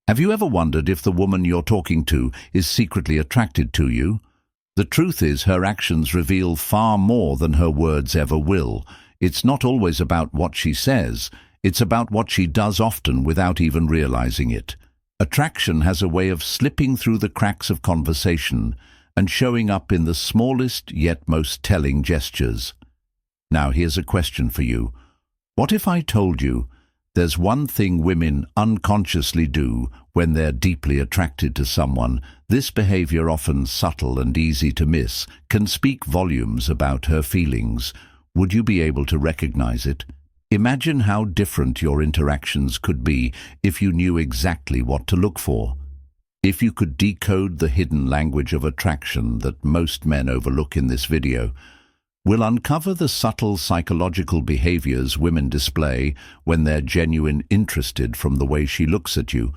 Have you ever wondered if the woman you're talking to is secretly attracted to you? The truth is, her actions reveal far more than her words ever will. It's not always about what she says, it's about what she does, often without even realizing it. Attraction has a way of slipping through the cracks of conversation and showing up in the smallest yet most telling gestures. Now here's a question for you. What if I told you there's one thing women unconsciously do when they're deeply attracted to someone? This behavior, often subtle and easy to miss, can speak volumes about her feelings. Would you be able to recognize it? Imagine how different your interactions could be if you knew exactly what to look for. If you could decode the hidden language of attraction that most men overlook in this video, we'll uncover the subtle psychological behaviors women display when they're genuinely interested, from the way she looks at you,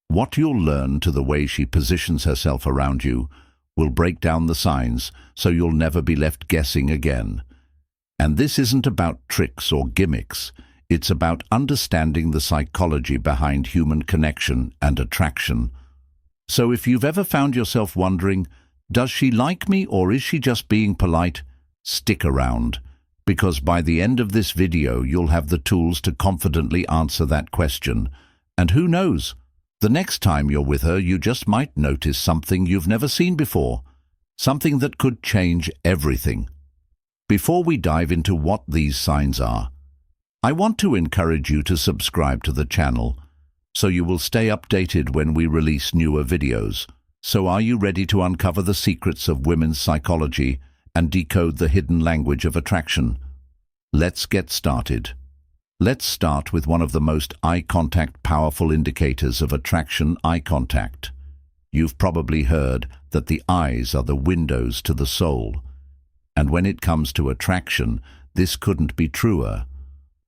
what you'll learn, to the way she positions herself around you. We'll break down the signs so you'll never be left guessing again. And this isn't about tricks or gimmicks. It's about understanding the psychology behind human connection and attraction. So if you've ever found yourself wondering, does she like me or is she just being polite? Stick around, because by the end of this video you'll have the tools to confidently answer that question. And who knows, the next time you're with her you just might notice something you've never seen before, something that could change everything. Before we dive into what these signs are, I want to encourage you to subscribe to the channel so you will stay updated when we release newer videos. So are you ready to uncover the secrets of women's psychology and decode the hidden language of attraction? Let's get started. Let's start with one of the most eye contact powerful indicators of attraction: eye contact. You've probably heard that the eyes are the windows to the soul. And when it comes to attraction, this couldn't be truer.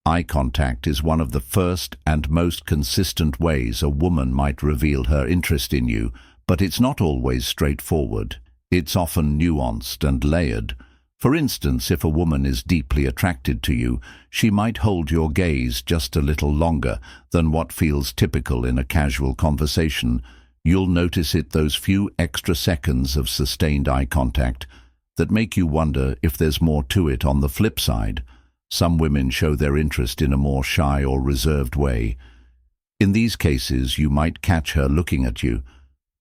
Eye contact is one of the first and most consistent ways a woman might reveal her interest in you, but it's not always straightforward. It's often nuanced and layered. For instance, if a woman is deeply attracted to you, she might hold your gaze just a little longer than what feels typical in a casual conversation. You'll notice it, those few extra seconds of sustained eye contact that make you wonder if there's more to it. On the flip side, some women show their interest in a more shy or reserved way. In these cases, you might catch her looking at you,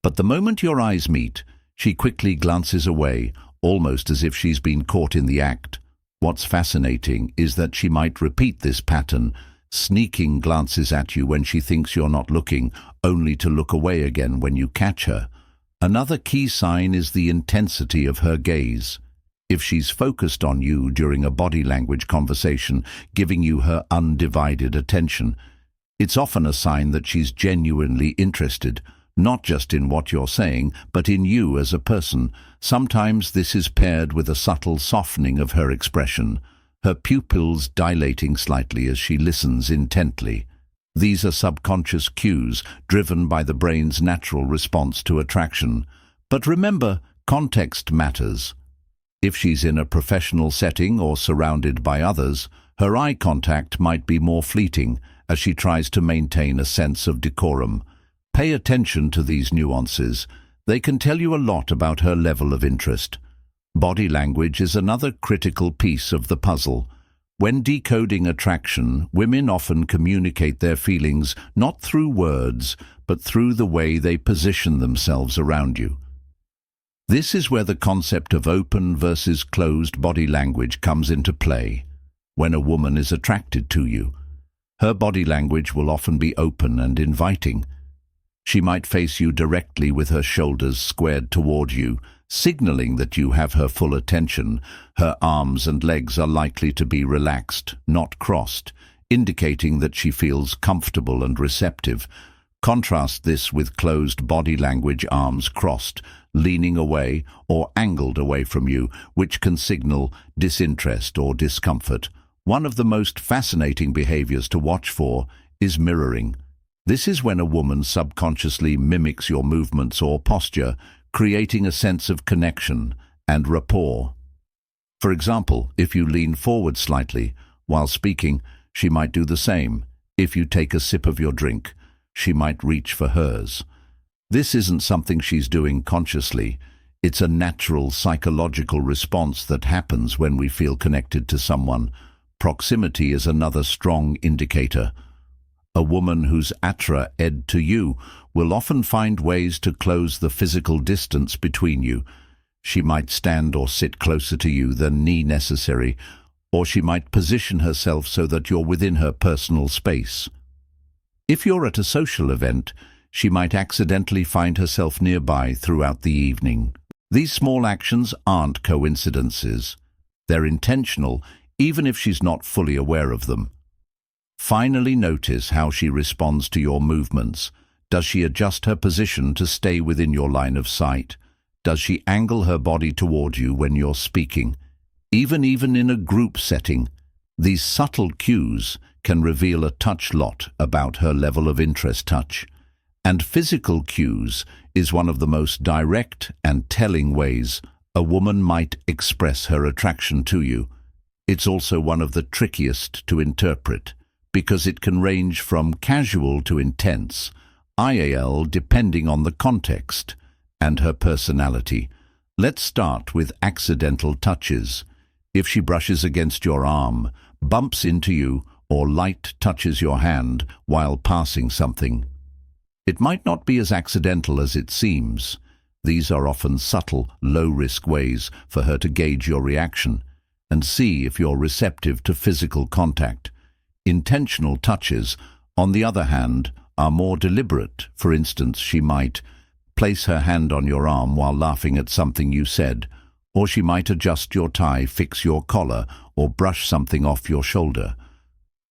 but the moment your eyes meet, she quickly glances away, almost as if she's been caught in the act. What's fascinating is that she might repeat this pattern, sneaking glances at you when she thinks you're not looking, only to look away again when you catch her. Another key sign is the intensity of her gaze. If she's focused on you during a body language conversation, giving you her undivided attention, it's often a sign that she's genuinely interested, not just in what you're saying, but in you as a person. Sometimes this is paired with a subtle softening of her expression, her pupils dilating slightly as she listens intently. These are subconscious cues driven by the brain's natural response to attraction. But remember, context matters. If she's in a professional setting or surrounded by others, her eye contact might be more fleeting as she tries to maintain a sense of decorum. Pay attention to these nuances. They can tell you a lot about her level of interest. Body language is another critical piece of the puzzle. When decoding attraction, women often communicate their feelings not through words, but through the way they position themselves around you. This is where the concept of open versus closed body language comes into play. When a woman is attracted to you, her body language will often be open and inviting. She might face you directly with her shoulders squared toward you, signaling that you have her full attention. Her arms and legs are likely to be relaxed, not crossed, indicating that she feels comfortable and receptive. Contrast this with closed body language: arms crossed, leaning away, or angled away from you, which can signal disinterest or discomfort. One of the most fascinating behaviors to watch for is mirroring. This is when a woman subconsciously mimics your movements or posture, creating a sense of connection and rapport. For example, if you lean forward slightly while speaking, she might do the same. If you take a sip of your drink, she might reach for hers. This isn't something she's doing consciously. It's a natural psychological response that happens when we feel connected to someone. Proximity is another strong indicator. A woman who's attracted to you will often find ways to close the physical distance between you. She might stand or sit closer to you than necessary, or she might position herself so that you're within her personal space. If you're at a social event, she might accidentally find herself nearby throughout the evening. These small actions aren't coincidences. They're intentional, even if she's not fully aware of them. Finally, notice how she responds to your movements. Does she adjust her position to stay within your line of sight? Does she angle her body toward you when you're speaking? Even in a group setting, these subtle cues can reveal a lot about her level of interest. Touch and physical cues is one of the most direct and telling ways a woman might express her attraction to you. It's also one of the trickiest to interpret, because it can range from casual to intense, depending on the context and her personality. Let's start with accidental touches. If she brushes against your arm, bumps into you, or light touches your hand while passing something, it might not be as accidental as it seems. These are often subtle, low-risk ways for her to gauge your reaction and see if you're receptive to physical contact. Intentional touches, on the other hand, are more deliberate. For instance, she might place her hand on your arm while laughing at something you said, or she might adjust your tie, fix your collar, or brush something off your shoulder.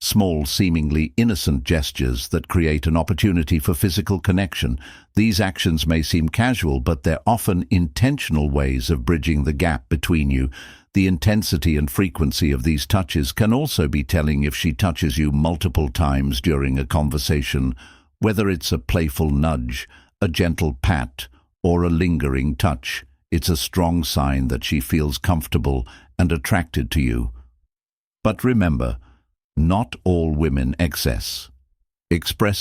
Small, seemingly innocent gestures that create an opportunity for physical connection. These actions may seem casual, but they're often intentional ways of bridging the gap between you. The intensity and frequency of these touches can also be telling. If she touches you multiple times during a conversation, whether it's a playful nudge, a gentle pat, or a lingering touch, it's a strong sign that she feels comfortable and attracted to you. But remember, not all women express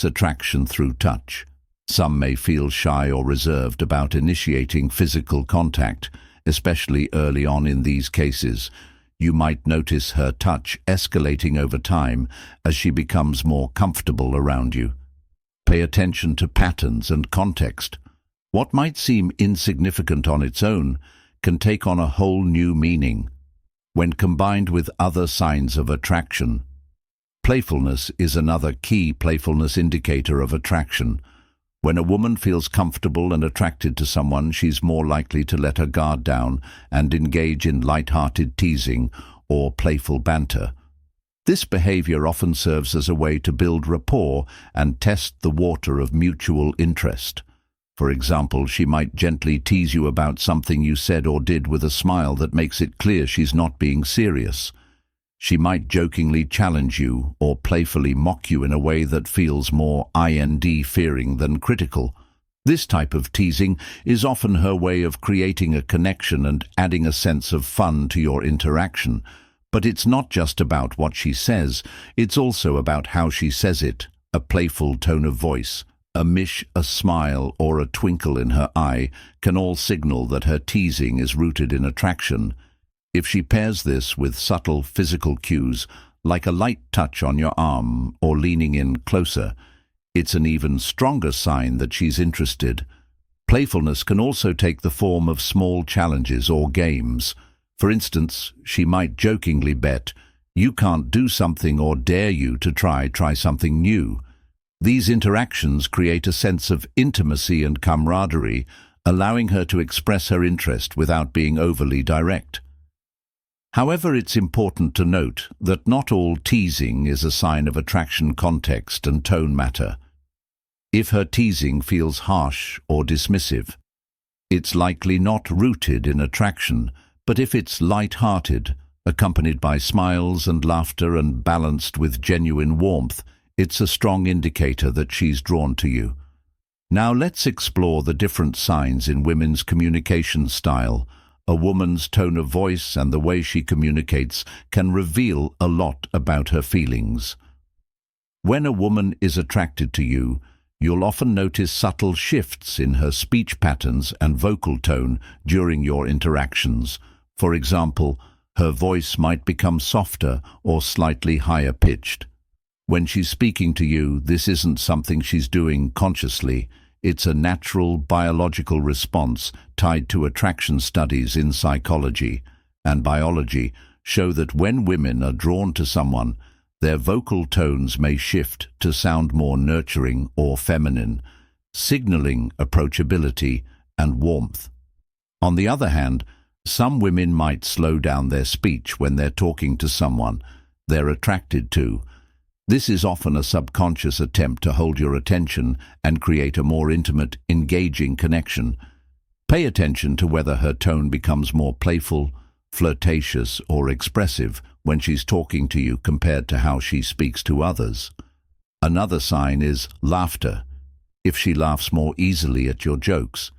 attraction through touch. Some may feel shy or reserved about initiating physical contact, especially early on. In these cases, you might notice her touch escalating over time as she becomes more comfortable around you. Pay attention to patterns and context. What might seem insignificant on its own can take on a whole new meaning when combined with other signs of attraction. Playfulness is another key indicator of attraction. When a woman feels comfortable and attracted to someone, she's more likely to let her guard down and engage in light-hearted teasing or playful banter. This behavior often serves as a way to build rapport and test the water of mutual interest. For example, she might gently tease you about something you said or did with a smile that makes it clear she's not being serious. She might jokingly challenge you or playfully mock you in a way that feels more fearing than critical. This type of teasing is often her way of creating a connection and adding a sense of fun to your interaction. But it's not just about what she says, it's also about how she says it. A playful tone of voice, a smile, or a twinkle in her eye can all signal that her teasing is rooted in attraction. If she pairs this with subtle physical cues, like a light touch on your arm or leaning in closer, it's an even stronger sign that she's interested. Playfulness can also take the form of small challenges or games. For instance, she might jokingly bet you can't do something or dare you to try something new. These interactions create a sense of intimacy and camaraderie, allowing her to express her interest without being overly direct. However, it's important to note that not all teasing is a sign of attraction. Context and tone matter. If her teasing feels harsh or dismissive, it's likely not rooted in attraction, but if it's light-hearted, accompanied by smiles and laughter and balanced with genuine warmth, it's a strong indicator that she's drawn to you. Now let's explore the different signs in women's communication style. A woman's tone of voice and the way she communicates can reveal a lot about her feelings. When a woman is attracted to you, You'll often notice subtle shifts in her speech patterns and vocal tone during your interactions. For example, her voice might become softer or slightly higher pitched. When she's speaking to you, this isn't something she's doing consciously. It's a natural biological response tied to attraction. Studies in psychology and biology show that when women are drawn to someone, their vocal tones may shift to sound more nurturing or feminine, signaling approachability and warmth. On the other hand, some women might slow down their speech when they're talking to someone they're attracted to. This is often a subconscious attempt to hold your attention and create a more intimate, engaging connection. Pay attention to whether her tone becomes more playful, flirtatious, or expressive when she's talking to you compared to how she speaks to others. Another sign is laughter. If she laughs more easily at your jokes,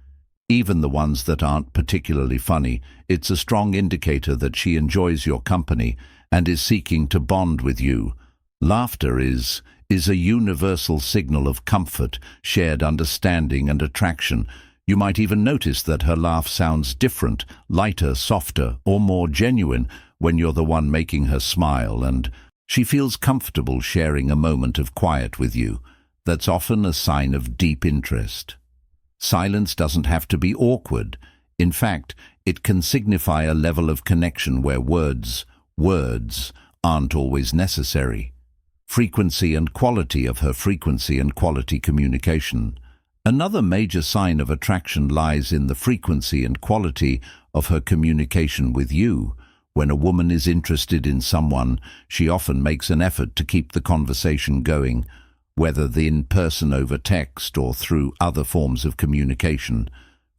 even the ones that aren't particularly funny, it's a strong indicator that she enjoys your company and is seeking to bond with you. Laughter is a universal signal of comfort, shared understanding, and attraction. You might even notice that her laugh sounds different, lighter, softer, or more genuine when you're the one making her smile, and she feels comfortable sharing a moment of quiet with you. That's often a sign of deep interest. Silence doesn't have to be awkward. In fact, it can signify a level of connection where words aren't always necessary. Frequency and quality of her frequency and quality communication. Another major sign of attraction lies in the frequency and quality of her communication with you. When a woman is interested in someone, she often makes an effort to keep the conversation going, whether in person over text or through other forms of communication.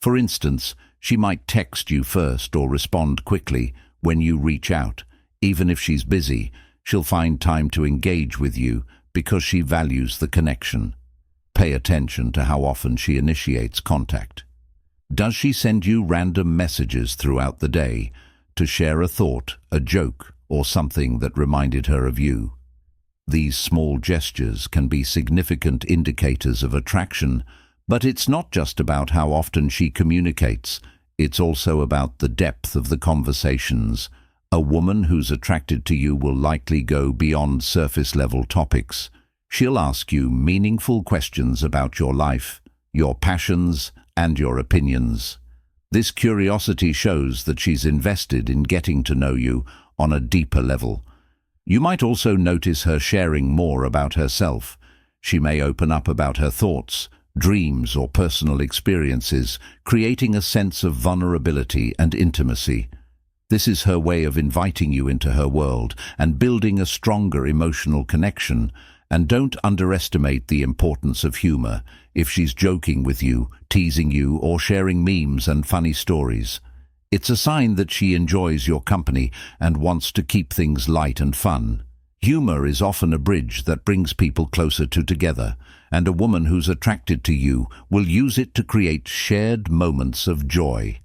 For instance, she might text you first or respond quickly when you reach out. Even if she's busy, she'll find time to engage with you because she values the connection. Pay attention to how often she initiates contact. Does she send you random messages throughout the day to share a thought, a joke, or something that reminded her of you? These small gestures can be significant indicators of attraction, but it's not just about how often she communicates. It's also about the depth of the conversations. A woman who's attracted to you will likely go beyond surface-level topics. She'll ask you meaningful questions about your life, your passions, and your opinions. This curiosity shows that she's invested in getting to know you on a deeper level. You might also notice her sharing more about herself. She may open up about her thoughts, dreams, or personal experiences, creating a sense of vulnerability and intimacy. This is her way of inviting you into her world and building a stronger emotional connection. And don't underestimate the importance of humor. If she's joking with you, teasing you, or sharing memes and funny stories, it's a sign that she enjoys your company and wants to keep things light and fun. Humor is often a bridge that brings people closer together, and a woman who's attracted to you will use it to create shared moments of joy.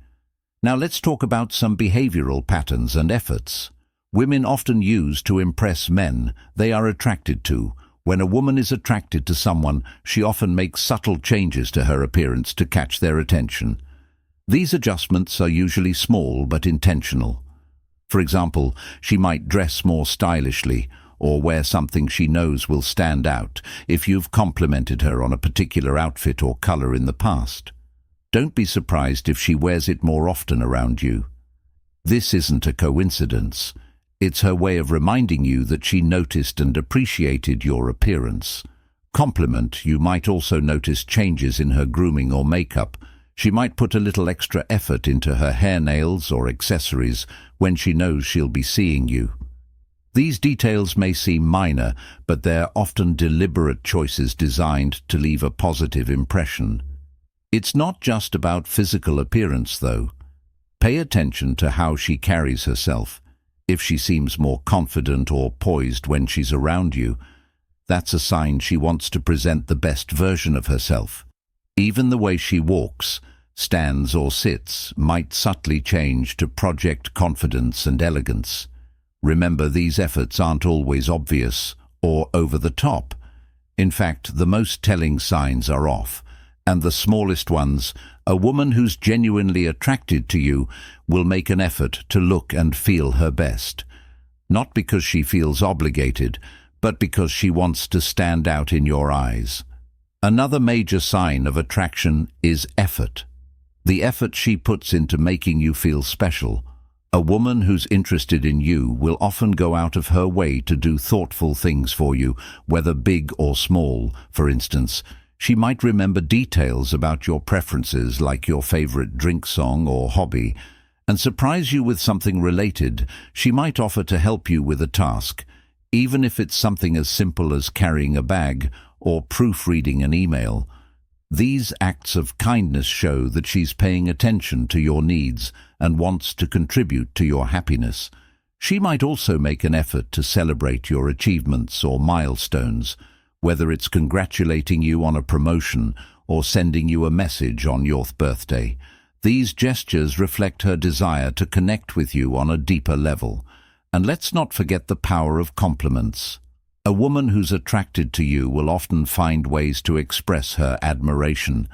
Now let's talk about some behavioral patterns and efforts women often use to impress men they are attracted to. When a woman is attracted to someone, she often makes subtle changes to her appearance to catch their attention. These adjustments are usually small but intentional. For example, she might dress more stylishly or wear something she knows will stand out if you've complimented her on a particular outfit or color in the past. Don't be surprised if she wears it more often around you. This isn't a coincidence. It's her way of reminding you that she noticed and appreciated your appearance. You might also notice changes in her grooming or makeup. She might put a little extra effort into her hair, nails, or accessories when she knows she'll be seeing you. These details may seem minor, but they're often deliberate choices designed to leave a positive impression. It's not just about physical appearance, though. Pay attention to how she carries herself. If she seems more confident or poised when she's around you, that's a sign she wants to present the best version of herself. Even the way she walks, stands, or sits might subtly change to project confidence and elegance. Remember, these efforts aren't always obvious or over the top. In fact, the most telling signs are off, and the smallest ones, a woman who's genuinely attracted to you will make an effort to look and feel her best. Not because she feels obligated, but because she wants to stand out in your eyes. Another major sign of attraction is effort. The effort she puts into making you feel special. A woman who's interested in you will often go out of her way to do thoughtful things for you, whether big or small. For instance, she might remember details about your preferences, like your favorite drink song or hobby, and surprise you with something related. She might offer to help you with a task, even if it's something as simple as carrying a bag or proofreading an email. These acts of kindness show that she's paying attention to your needs and wants to contribute to your happiness. She might also make an effort to celebrate your achievements or milestones, whether it's congratulating you on a promotion or sending you a message on your birthday. These gestures reflect her desire to connect with you on a deeper level. And let's not forget the power of compliments. A woman who's attracted to you will often find ways to express her admiration,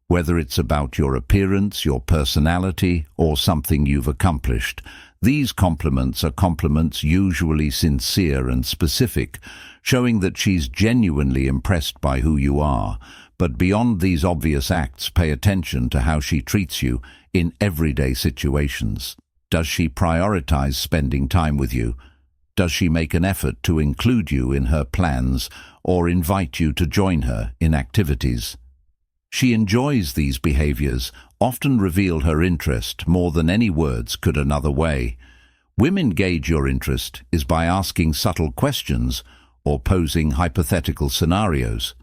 whether it's about your appearance, your personality, or something you've accomplished. These compliments are compliments usually sincere and specific, showing that she's genuinely impressed by who you are. But beyond these obvious acts, pay attention to how she treats you in everyday situations. Does she prioritize spending time with you? Does she make an effort to include you in her plans or invite you to join her in activities? She enjoys these behaviors, often reveal her interest more than any words could another way. Women gauge your interest is by asking subtle questions or posing hypothetical scenarios.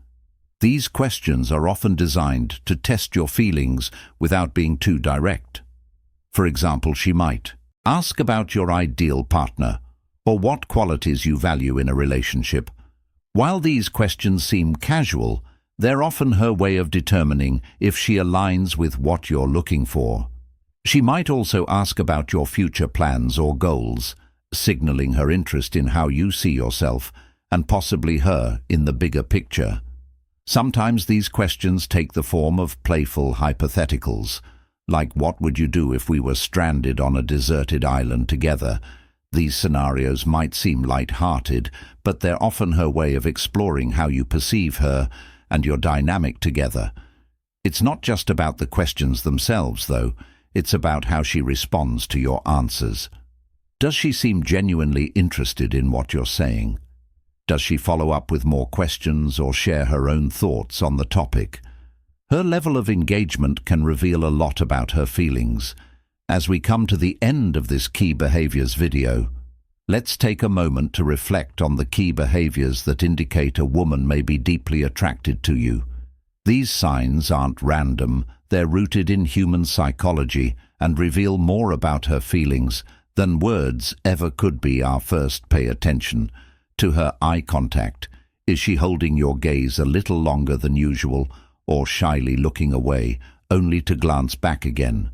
These questions are often designed to test your feelings without being too direct. For example, she might ask about your ideal partner or what qualities you value in a relationship. While these questions seem casual, they're often her way of determining if she aligns with what you're looking for. She might also ask about your future plans or goals, signaling her interest in how you see yourself and possibly her in the bigger picture. Sometimes these questions take the form of playful hypotheticals, like what would you do if we were stranded on a deserted island together? These scenarios might seem light-hearted, but they're often her way of exploring how you perceive her and your dynamic together. It's not just about the questions themselves, though. It's about how she responds to your answers. Does she seem genuinely interested in what you're saying? Does she follow up with more questions or share her own thoughts on the topic? Her level of engagement can reveal a lot about her feelings. As we come to the end of this key behaviors video, let's take a moment to reflect on the key behaviors that indicate a woman may be deeply attracted to you. These signs aren't random, they're rooted in human psychology and reveal more about her feelings than words ever could be. Our first, pay attention to her eye contact. Is she holding your gaze a little longer than usual or shyly looking away, only to glance back again?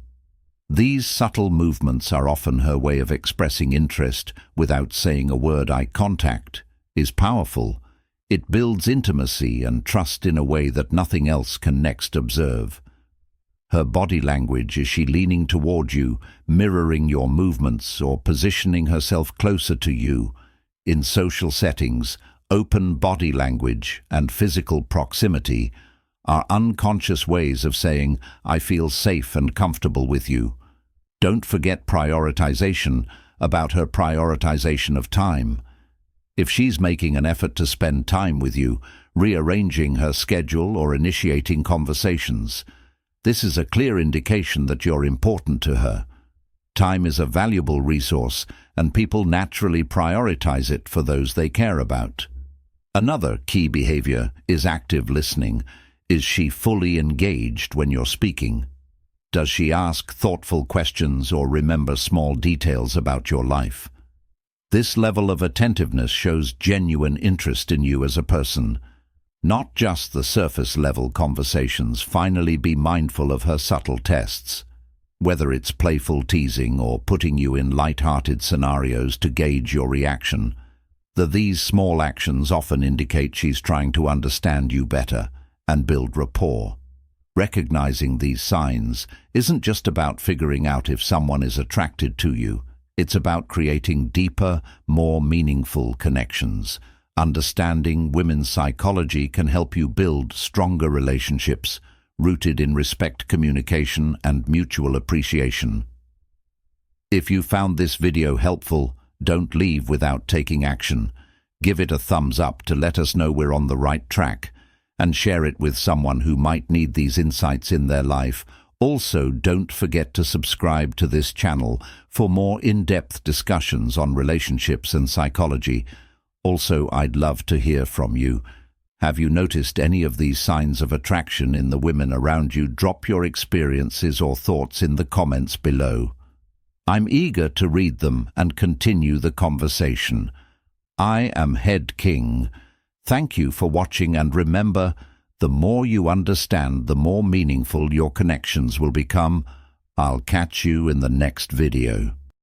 These subtle movements are often her way of expressing interest without saying a word. Eye contact is powerful. It builds intimacy and trust in a way that nothing else can next observe. Her body language, is she leaning toward you, mirroring your movements, or positioning herself closer to you? In social settings, open body language and physical proximity are unconscious ways of saying, I feel safe and comfortable with you. Don't forget prioritization, about her prioritization of time. If she's making an effort to spend time with you, rearranging her schedule or initiating conversations, this is a clear indication that you're important to her. Time is a valuable resource, and people naturally prioritize it for those they care about. Another key behavior is active listening. Is she fully engaged when you're speaking? Does she ask thoughtful questions or remember small details about your life? This level of attentiveness shows genuine interest in you as a person, not just the surface-level conversations. Finally, be mindful of her subtle tests, whether it's playful teasing or putting you in light-hearted scenarios to gauge your reaction. These small actions often indicate she's trying to understand you better and build rapport. Recognizing these signs isn't just about figuring out if someone is attracted to you. It's about creating deeper, more meaningful connections. Understanding women's psychology can help you build stronger relationships rooted in respect, communication, and mutual appreciation. If you found this video helpful, don't leave without taking action. Give it a thumbs up to let us know we're on the right track, and share it with someone who might need these insights in their life. Also, don't forget to subscribe to this channel for more in-depth discussions on relationships and psychology. Also, I'd love to hear from you. Have you noticed any of these signs of attraction in the women around you? Drop your experiences or thoughts in the comments below. I'm eager to read them and continue the conversation. I am Head King. Thank you for watching, and remember, the more you understand, the more meaningful your connections will become. I'll catch you in the next video.